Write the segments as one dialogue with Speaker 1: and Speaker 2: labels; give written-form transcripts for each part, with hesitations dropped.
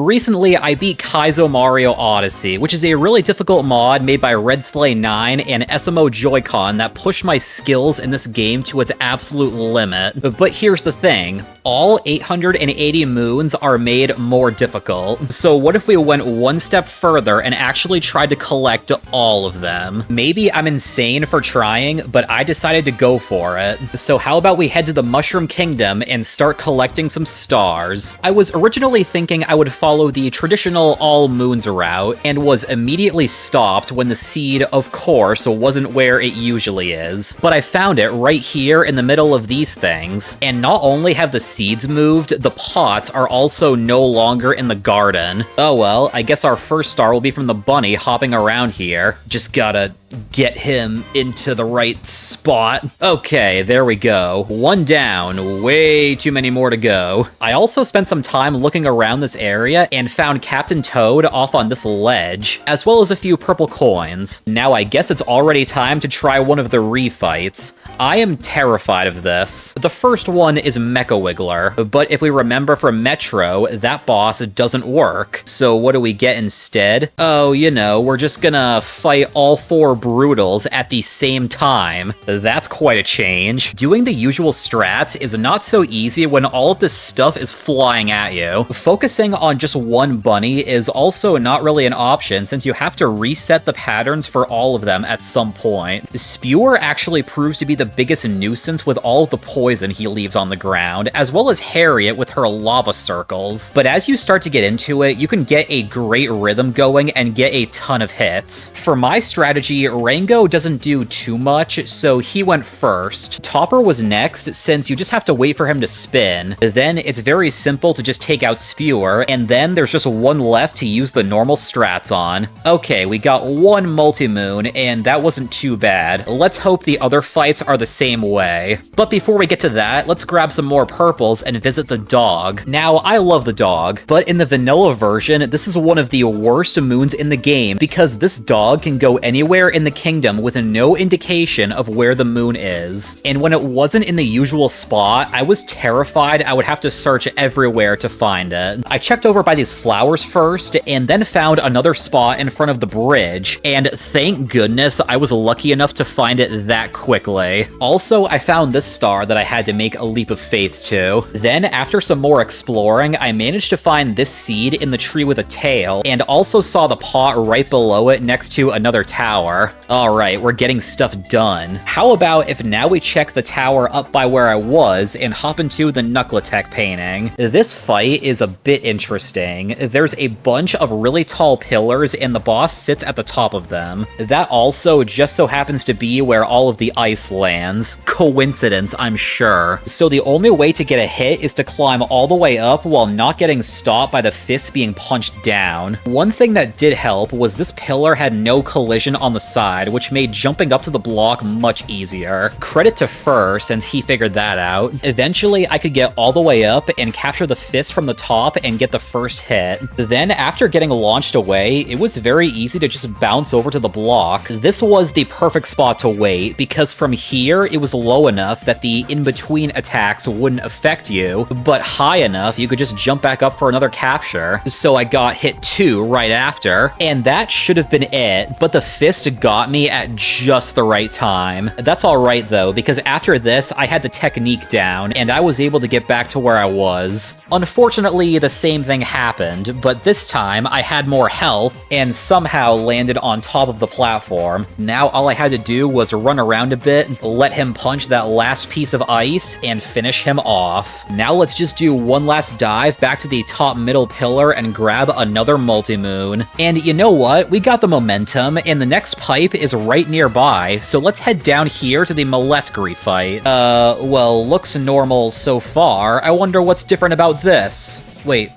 Speaker 1: Recently, I beat Kaizo Mario Odyssey, which is a really difficult mod made by RedSlay9 and SMO Joy-Con that pushed my skills in this game to its absolute limit. But here's the thing. All 880 moons are made more difficult. So what if we went one step further and actually tried to collect all of them? Maybe I'm insane for trying, but I decided to go for it. So how about we head to the Mushroom Kingdom and start collecting some stars? I was originally thinking I would follow the traditional all moons route and was immediately stopped when the seed, of course, wasn't where it usually is. But I found it right here in the middle of these things. And not only have the seeds moved, the pots are also no longer in the garden. Oh well, I guess our first star will be from the bunny hopping around here. Just gotta get him into the right spot. Okay, there we go. One down, way too many more to go. I also spent some time looking around this area and found Captain Toad off on this ledge, as well as a few purple coins. Now I guess it's already time to try one of the refights. I am terrified of this. The first one is Mecha Wiggler, but if we remember from Metro, that boss doesn't work. So what do we get instead? Oh, you know, we're just gonna fight all four Brutals at the same time. That's quite a change. Doing the usual strats is not so easy when all of this stuff is flying at you. Focusing on just one bunny is also not really an option since you have to reset the patterns for all of them at some point. Spewer actually proves to be the biggest nuisance with all of the poison he leaves on the ground, as well as Harriet with her lava circles. But as you start to get into it, you can get a great rhythm going and get a ton of hits. For my strategy, Rango doesn't do too much, so he went first. Topper was next, since you just have to wait for him to spin. Then it's very simple to just take out Spewer, and then there's just one left to use the normal strats on. Okay, we got one multi-moon, and that wasn't too bad. Let's hope the other fights are the same way. But before we get to that, let's grab some more purples and visit the dog. Now, I love the dog, but in the vanilla version, this is one of the worst moons in the game because this dog can go anywhere in the kingdom with no indication of where the moon is. And when it wasn't in the usual spot, I was terrified I would have to search everywhere to find it. I checked over by these flowers first, and then found another spot in front of the bridge, and thank goodness I was lucky enough to find it that quickly. Also, I found this star that I had to make a leap of faith to. Then, after some more exploring, I managed to find this seed in the tree with a tail, and also saw the pot right below it next to another tower. Alright, we're getting stuff done. How about if now we check the tower up by where I was and hop into the Knuckletech painting? This fight is a bit interesting. There's a bunch of really tall pillars and the boss sits at the top of them. That also just so happens to be where all of the ice lands. Coincidence, I'm sure. So the only way to get a hit is to climb all the way up while not getting stopped by the fists being punched down. One thing that did help was this pillar had no collision on the side, which made jumping up to the block much easier. Credit to Fur, since he figured that out. Eventually, I could get all the way up and capture the fist from the top and get the first hit. Then, after getting launched away, it was very easy to just bounce over to the block. This was the perfect spot to wait, because from here, it was low enough that the in-between attacks wouldn't affect you, but high enough you could just jump back up for another capture. So I got hit 2 right after, and that should have been it, but the fist got me at just the right time. That's alright though, because after this, I had the technique down, and I was able to get back to where I was. Unfortunately, the same thing happened, but this time I had more health, and somehow landed on top of the platform. Now all I had to do was run around a bit, let him punch that last piece of ice, and finish him off. Now let's just do one last dive back to the top middle pillar and grab another multi-moon. And you know what? We got the momentum, and the next pipe is right nearby, so let's head down here to the Moleskine fight. Well, looks normal so far. I wonder what's different about this. Wait,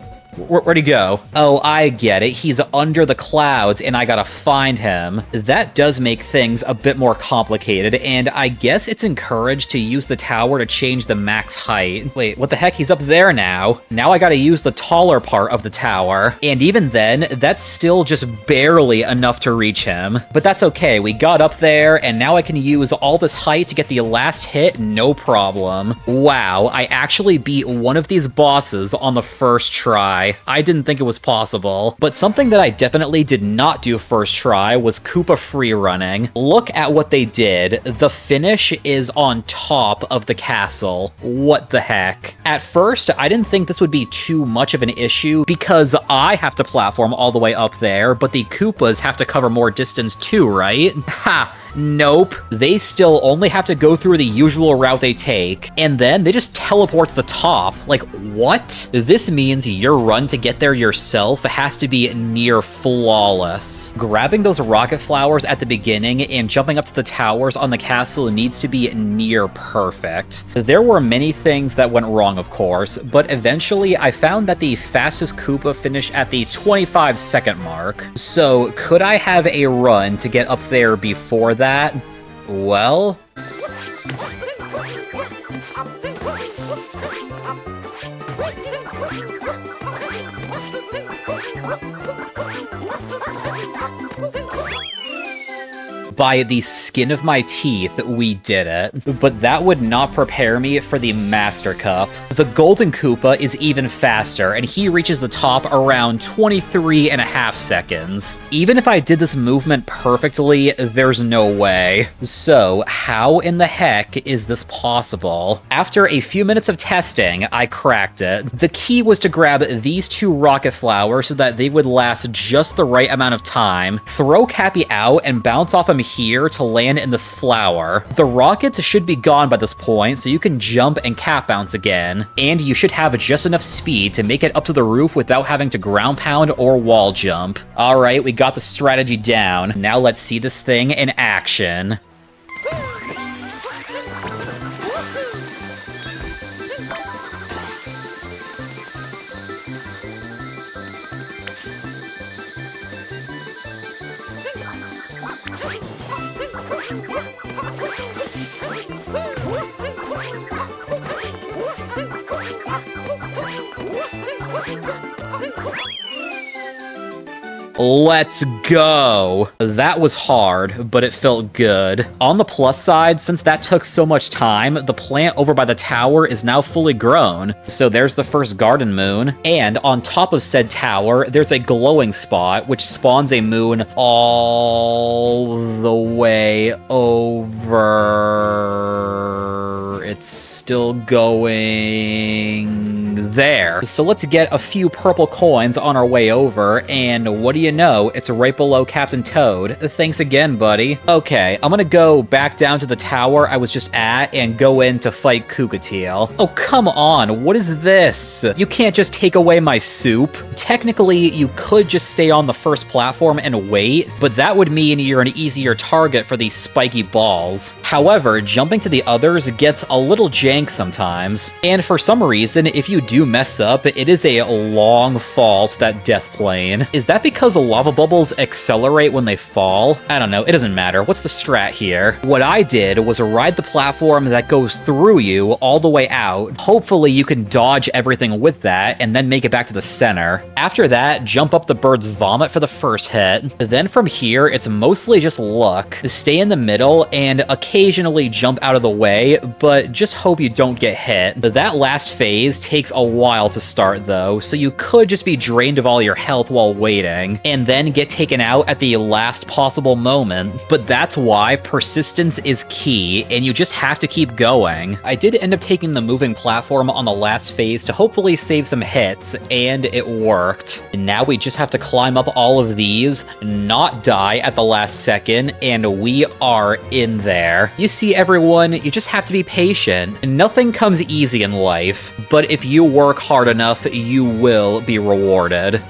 Speaker 1: where'd he go? Oh, I get it. He's under the clouds, and I gotta find him. That does make things a bit more complicated, and I guess it's encouraged to use the tower to change the max height. Wait, what the heck? He's up there now. Now I gotta use the taller part of the tower. And even then, that's still just barely enough to reach him. But that's okay. We got up there, and now I can use all this height to get the last hit, no problem. Wow, I actually beat one of these bosses on the first try. try. I didn't think it was possible. But something that I definitely did not do first try was Koopa free running. Look at what they did. The finish is on top of the castle. What the heck? At first, I didn't think this would be too much of an issue because I have to platform all the way up there, but the Koopas have to cover more distance too, right? Ha! Nope. They still only have to go through the usual route they take, and then they just teleport to the top. Like, what? This means your run to get there yourself has to be near flawless. Grabbing those rocket flowers at the beginning and jumping up to the towers on the castle needs to be near perfect. There were many things that went wrong, of course, but eventually I found that the fastest Koopa finished at the 25-second mark. So, could I have a run to get up there before that? Well... by the skin of my teeth, we did it. But that would not prepare me for the Master Cup. The Golden Koopa is even faster, and he reaches the top around 23.5 seconds. Even if I did this movement perfectly, there's no way. So, how in the heck is this possible? After a few minutes of testing, I cracked it. The key was to grab these two rocket flowers so that they would last just the right amount of time, throw Cappy out, and bounce off him here to land in this flower. The rockets should be gone by this point, so you can jump and cap bounce again. And you should have just enough speed to make it up to the roof without having to ground pound or wall jump. Alright, we got the strategy down. Now let's see this thing in action. Let's go! That was hard, but it felt good. On the plus side, since that took so much time, the plant over by the tower is now fully grown. So there's the first garden moon, and on top of said tower, there's a glowing spot, which spawns a moon all the way over. It's still going there. So let's get a few purple coins on our way over, and what do you know? It's right below Captain Toad. Thanks again, buddy. Okay, I'm gonna go back down to the tower I was just at and go in to fight Kukateel. Oh, come on, what is this? You can't just take away my soup. Technically, you could just stay on the first platform and wait, but that would mean you're an easier target for these spiky balls. However, jumping to the others gets a little jank sometimes. And for some reason, if you do mess up, it is a long fall to that death plane. Is that because lava bubbles accelerate when they fall? I don't know, it doesn't matter. What's the strat here? What I did was ride the platform that goes through you all the way out. Hopefully you can dodge everything with that and then make it back to the center. After that, jump up the bird's vomit for the first hit. Then from here, it's mostly just luck. Stay in the middle and occasionally jump out of the way, but just hope you don't get hit. That last phase takes a while to start though, so you could just be drained of all your health while waiting, and then get taken out at the last possible moment. But that's why persistence is key, and you just have to keep going. I did end up taking the moving platform on the last phase to hopefully save some hits, and it worked. And now we just have to climb up all of these, not die at the last second, and we are in there. You see, everyone, you just have to be patient. Nothing comes easy in life, but if you work hard enough, you will be rewarded.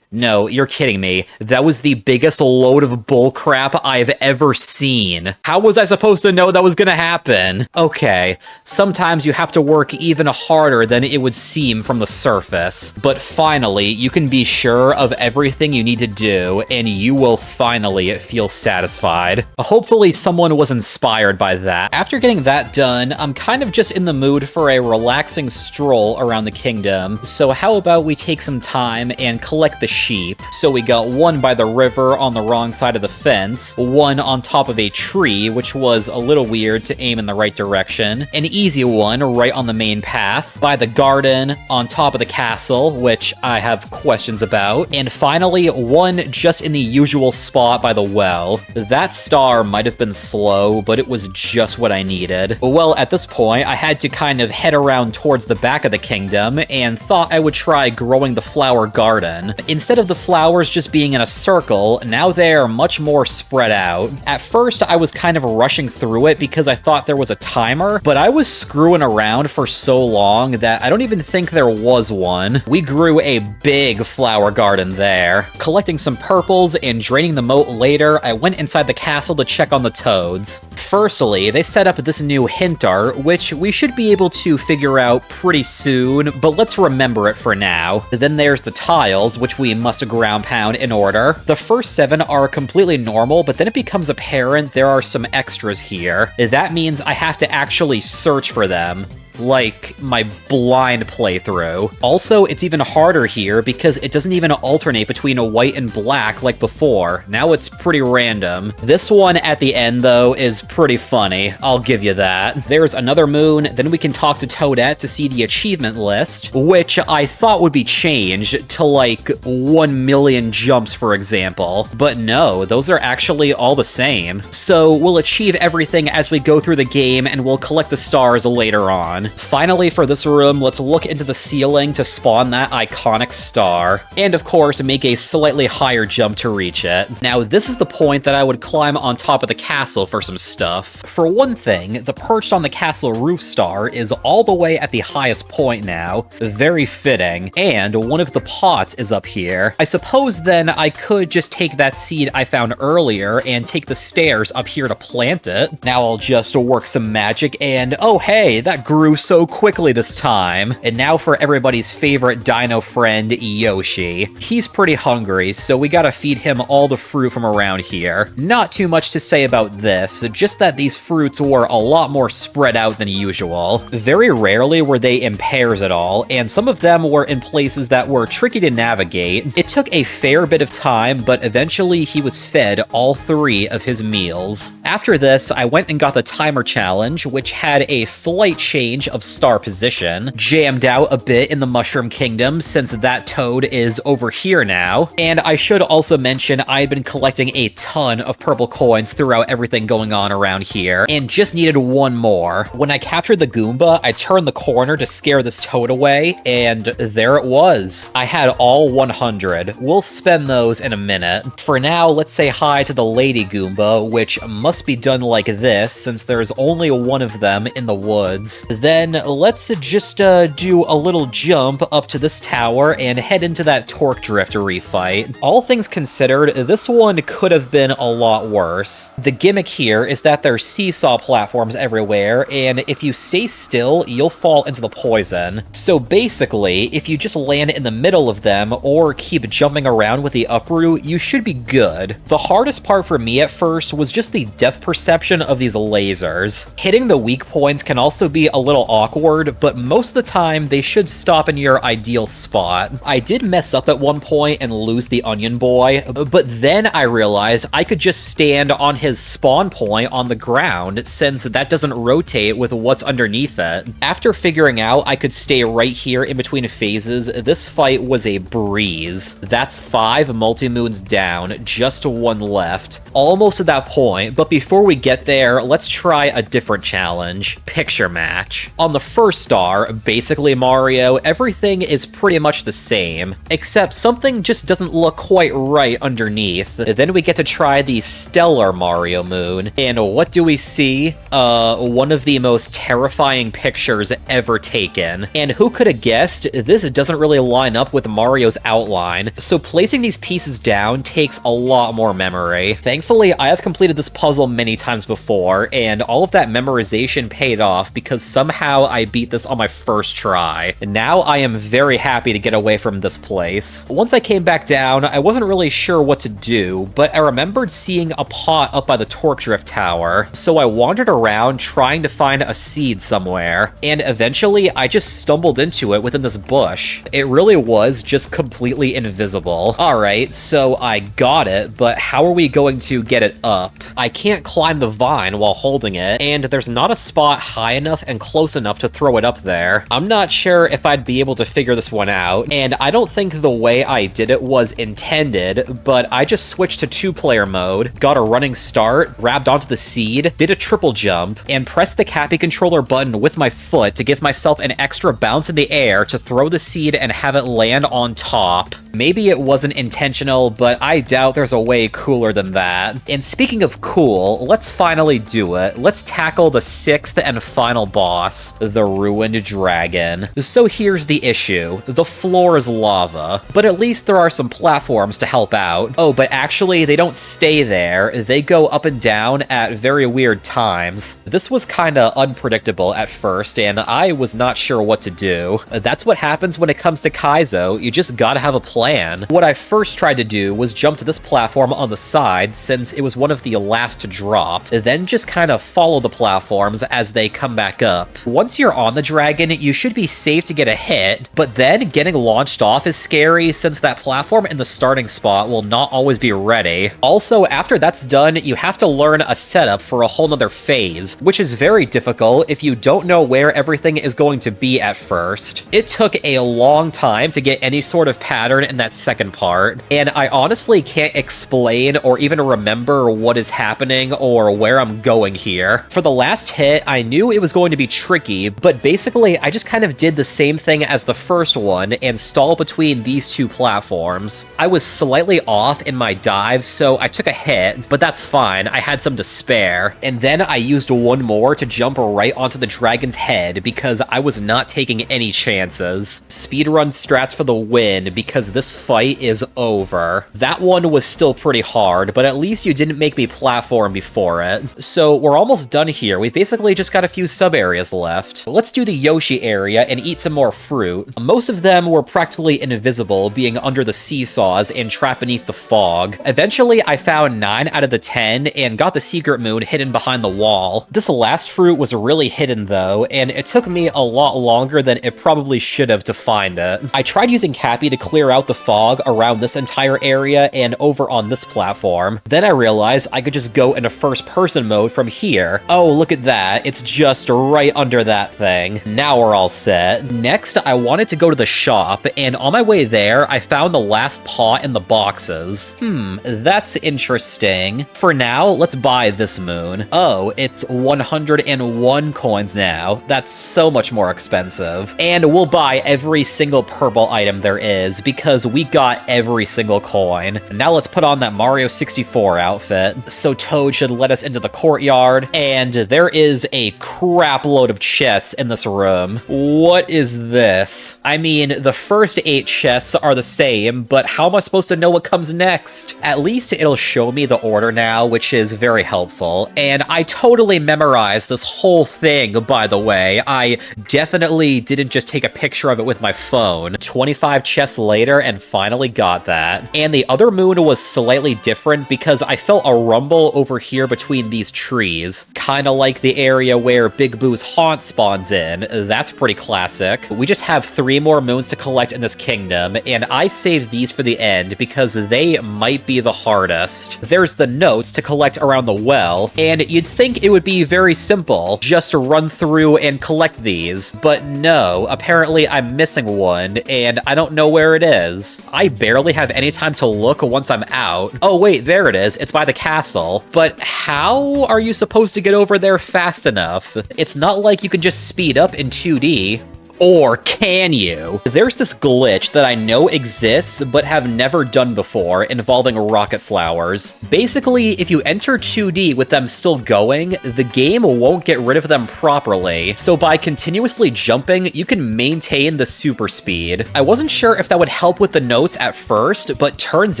Speaker 1: No, you're kidding me. That was the biggest load of bullcrap I've ever seen. How was I supposed to know that was gonna happen? Okay, sometimes you have to work even harder than it would seem from the surface. But finally, you can be sure of everything you need to do, and you will finally feel satisfied. Hopefully someone was inspired by that. After getting that done, I'm kind of just in the mood for a relaxing stroll around the kingdom. So how about we take some time and collect the sheep. So we got one by the river on the wrong side of the fence, one on top of a tree, which was a little weird to aim in the right direction, an easy one right on the main path, by the garden, on top of the castle, which I have questions about, and finally one just in the usual spot by the well. That star might have been slow, but it was just what I needed. Well, at this point, I had to kind of head around towards the back of the kingdom and thought I would try growing the flower garden. Instead of the flowers just being in a circle, now they're much more spread out. At first, I was kind of rushing through it because I thought there was a timer, but I was screwing around for so long that I don't even think there was one. We grew a big flower garden there. Collecting some purples and draining the moat later, I went inside the castle to check on the toads. Firstly, they set up this new hint art, which we should be able to figure out pretty soon, but let's remember it for now. Then there's the tiles, which we must ground pound in order. The first 7 are completely normal, but then it becomes apparent there are some extras here. That means I have to actually search for them, like my blind playthrough. Also, it's even harder here because it doesn't even alternate between a white and black like before. Now it's pretty random. This one at the end, though, is pretty funny. I'll give you that. There's another moon, then we can talk to Toadette to see the achievement list, which I thought would be changed to like 1 million jumps, for example. But no, those are actually all the same. So we'll achieve everything as we go through the game and we'll collect the stars later on. Finally, for this room, let's look into the ceiling to spawn that iconic star. And of course, make a slightly higher jump to reach it. Now, this is the point that I would climb on top of the castle for some stuff. For one thing, the perched on the castle roof star is all the way at the highest point now. Very fitting. And one of the pots is up here. I suppose then I could just take that seed I found earlier and take the stairs up here to plant it. Now I'll just work some magic and oh hey, that grew so quickly this time. And now for everybody's favorite dino friend, Yoshi. He's pretty hungry, so we gotta feed him all the fruit from around here. Not too much to say about this, just that these fruits were a lot more spread out than usual. Very rarely were they in pairs at all, and some of them were in places that were tricky to navigate. It took a fair bit of time, but eventually he was fed all 3 of his meals. After this, I went and got the timer challenge, which had a slight change of star position, jammed out a bit in the Mushroom Kingdom since that toad is over here now. And I should also mention I had been collecting a ton of purple coins throughout everything going on around here, and just needed one more. When I captured the Goomba, I turned the corner to scare this toad away, and there it was. I had all 100. We'll spend those in a minute. For now, let's say hi to the Lady Goomba, which must be done like this since there's only one of them in the woods. Then let's just do a little jump up to this tower and head into that Torque Drift refight. All things considered, this one could have been a lot worse. The gimmick here is that there's seesaw platforms everywhere, and if you stay still, you'll fall into the poison. So basically, if you just land in the middle of them or keep jumping around with the uproot, you should be good. The hardest part for me at first was just the depth perception of these lasers. Hitting the weak points can also be a little awkward, but most of the time they should stop in your ideal spot. I did mess up at one point and lose the Onion Boy, but then I realized I could just stand on his spawn point on the ground since that doesn't rotate with what's underneath it. After figuring out I could stay right here in between phases, this fight was a breeze. That's 5 multi-moons down, just 1 left. Almost at that point, but before we get there, let's try a different challenge. Picture match. On the first star, basically Mario, everything is pretty much the same, except something just doesn't look quite right underneath. Then we get to try the Stellar Mario Moon, and what do we see? One of the most terrifying pictures ever taken. And who could have guessed this doesn't really line up with Mario's outline, so placing these pieces down takes a lot more memory. Thankfully, I have completed this puzzle many times before, and all of that memorization paid off because somehow somehow I beat this on my first try. Now I am very happy to get away from this place. Once I came back down, I wasn't really sure what to do, but I remembered seeing a pot up by the torque drift tower, so I wandered around trying to find a seed somewhere, and eventually I just stumbled into it within this bush. It really was just completely invisible. Alright, so I got it, but how are we going to get it up? I can't climb the vine while holding it, and there's not a spot high enough and close enough to throw it up there. I'm not sure if I'd be able to figure this one out, and I don't think the way I did it was intended, but I just switched to 2-player mode, got a running start, grabbed onto the seed, did a triple jump, and pressed the Cappy controller button with my foot to give myself an extra bounce in the air to throw the seed and have it land on top. Maybe it wasn't intentional, but I doubt there's a way cooler than that. And speaking of cool, let's finally do it. Let's tackle the 6th and final boss, the Ruined Dragon. So here's the issue. The floor is lava, but at least there are some platforms to help out. Oh, but actually, they don't stay there. They go up and down at very weird times. This was kinda unpredictable at first, and I was not sure what to do. That's what happens when it comes to Kaizo. You just gotta have a plan. What I first tried to do was jump to this platform on the side, since it was one of the last to drop, then just kind of follow the platforms as they come back up. Once you're on the dragon, you should be safe to get a hit, but then getting launched off is scary since that platform in the starting spot will not always be ready. Also, after that's done, you have to learn a setup for a whole nother phase, which is very difficult if you don't know where everything is going to be at first. It took a long time to get any sort of pattern in that second part, and I honestly can't explain or even remember what is happening or where I'm going here. For the last hit, I knew it was going to be tricky, but basically I just kind of did the same thing as the first one and stalled between these two platforms. I was slightly off in my dive, so I took a hit, but that's fine, I had some to spare. And then I used one more to jump right onto the dragon's head because I was not taking any chances. Speedrun strats for the win because this fight is over. That one was still pretty hard, but at least you didn't make me platform before it. So we're almost done here. We've basically just got a few sub-areas left. Let's do the Yoshi area and eat some more fruit. Most of them were practically invisible, being under the seesaws and trapped beneath the fog. Eventually, I found 9 out of the 10 and got the secret moon hidden behind the wall. This last fruit was really hidden though, and it took me a lot longer than it probably should have to find it. I tried using Cappy to clear out the fog around this entire area and over on this platform. Then I realized I could just go into first-person mode from here. Oh, look at that. It's just right under that thing. Now we're all set. Next, I wanted to go to the shop, and on my way there, I found the last pot in the boxes. That's interesting. For now, let's buy this moon. Oh, it's 101 coins now. That's so much more expensive. And we'll buy every single purple item there is, because we got every single coin. Now let's put on that Mario 64 outfit. So Toad should let us into the courtyard, and there is a crap load of chests in this room. What is this? I mean, the first 8 chests are the same, but how am I supposed to know what comes next? At least it'll show me the order now, which is very helpful. And I totally memorized this whole thing, by the way. I definitely didn't just take a picture of it with my phone. 25 chests later and finally got that. And the other moon was slightly different because I felt a rumble over here between these trees. Kinda like the area where Big Boo's haunt spawns in. That's pretty classic. We just have 3 more moons to collect in this kingdom, and I saved these for the end because they might be the hardest. There's the notes to collect around the well, and you'd think it would be very simple, just to run through and collect these, but no, apparently I'm missing one, and I don't know where it is. I barely have any time to look once I'm out. Oh wait, there it is, it's by the castle. But how are you supposed to get over there fast enough? It's not like you can just speed up in 2D. Or can you? There's this glitch that I know exists, but have never done before, involving rocket flowers. Basically, if you enter 2D with them still going, the game won't get rid of them properly. So by continuously jumping, you can maintain the super speed. I wasn't sure if that would help with the notes at first, but turns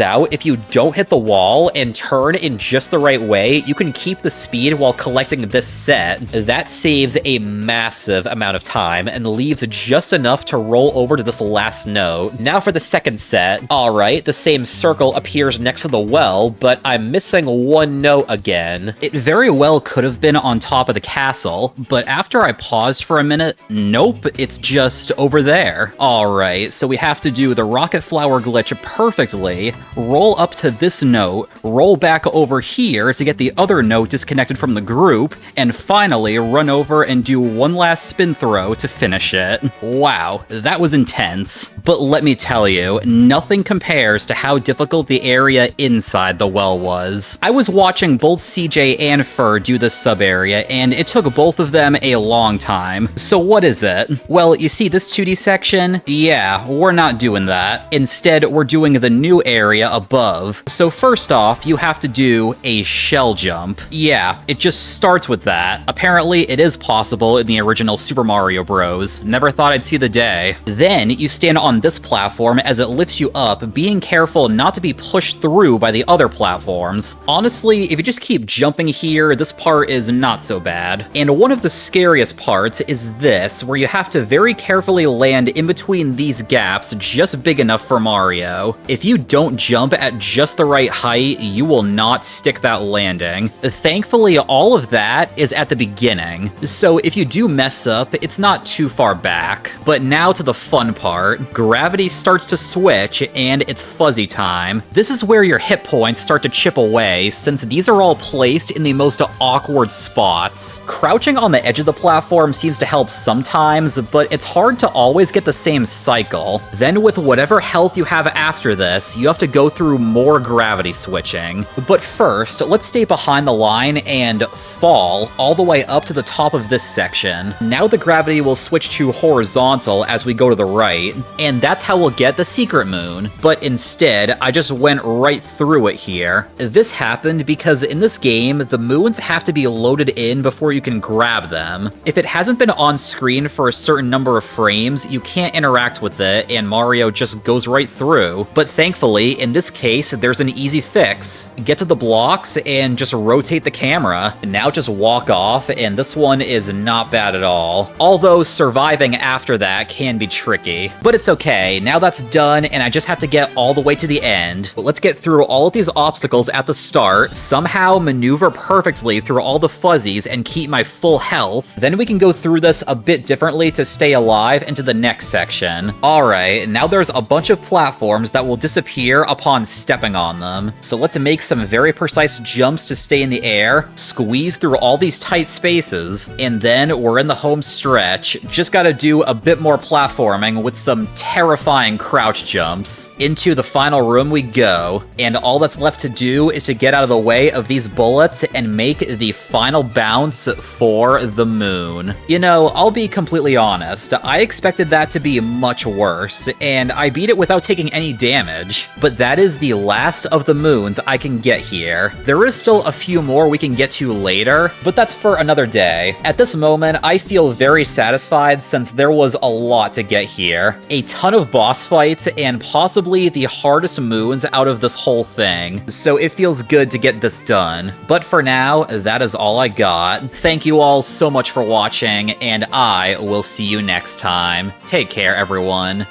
Speaker 1: out if you don't hit the wall and turn in just the right way, you can keep the speed while collecting this set. That saves a massive amount of time and leaves just enough to roll over to this last note. Now for the second set. Alright, the same circle appears next to the well, but I'm missing one note again. It very well could have been on top of the castle, but after I paused for a minute, nope, it's just over there. Alright, so we have to do the rocket flower glitch perfectly, roll up to this note, roll back over here to get the other note disconnected from the group, and finally run over and do one last spin throw to finish it. Wow, that was intense. But let me tell you, nothing compares to how difficult the area inside the well was. I was watching both CJ and Fur do this sub-area, and it took both of them a long time. So what is it? Well, you see this 2D section? Yeah, we're not doing that. Instead, we're doing the new area above. So first off, you have to do a shell jump. Yeah, it just starts with that. Apparently, it is possible in the original Super Mario Bros. Never thought I'd see the day. Then, you stand on this platform as it lifts you up, being careful not to be pushed through by the other platforms. Honestly, if you just keep jumping here, this part is not so bad. And one of the scariest parts is this, where you have to very carefully land in between these gaps just big enough for Mario. If you don't jump at just the right height, you will not stick that landing. Thankfully, all of that is at the beginning, so if you do mess up, it's not too far back. But now to the fun part. Gravity starts to switch, and it's fuzzy time. This is where your hit points start to chip away, since these are all placed in the most awkward spots. Crouching on the edge of the platform seems to help sometimes, but it's hard to always get the same cycle. Then with whatever health you have after this, you have to go through more gravity switching. But first, let's stay behind the line and fall all the way up to the top of this section. Now the gravity will switch to horizontal as we go to the right, and that's how we'll get the secret moon. But instead, I just went right through it here. This happened because in this game, the moons have to be loaded in before you can grab them. If it hasn't been on screen for a certain number of frames, you can't interact with it, and Mario just goes right through. But thankfully, in this case, there's an easy fix. Get to the blocks and just rotate the camera. Now just walk off, and this one is not bad at all. Although surviving after that can be tricky. But it's okay, now that's done, and I just have to get all the way to the end. But let's get through all of these obstacles at the start, somehow maneuver perfectly through all the fuzzies and keep my full health. Then we can go through this a bit differently to stay alive into the next section. Alright, now there's a bunch of platforms that will disappear upon stepping on them. So let's make some very precise jumps to stay in the air, squeeze through all these tight spaces, and then we're in the home stretch. Just gotta do a bit more platforming with some terrifying crouch jumps. Into the final room we go, and all that's left to do is to get out of the way of these bullets and make the final bounce for the moon. You know, I'll be completely honest, I expected that to be much worse, and I beat it without taking any damage, but that is the last of the moons I can get here. There is still a few more we can get to later, but that's for another day. At this moment, I feel very satisfied since there was a lot to get here. A ton of boss fights, and possibly the hardest moons out of this whole thing, so it feels good to get this done. But for now, that is all I got. Thank you all so much for watching, and I will see you next time. Take care, everyone.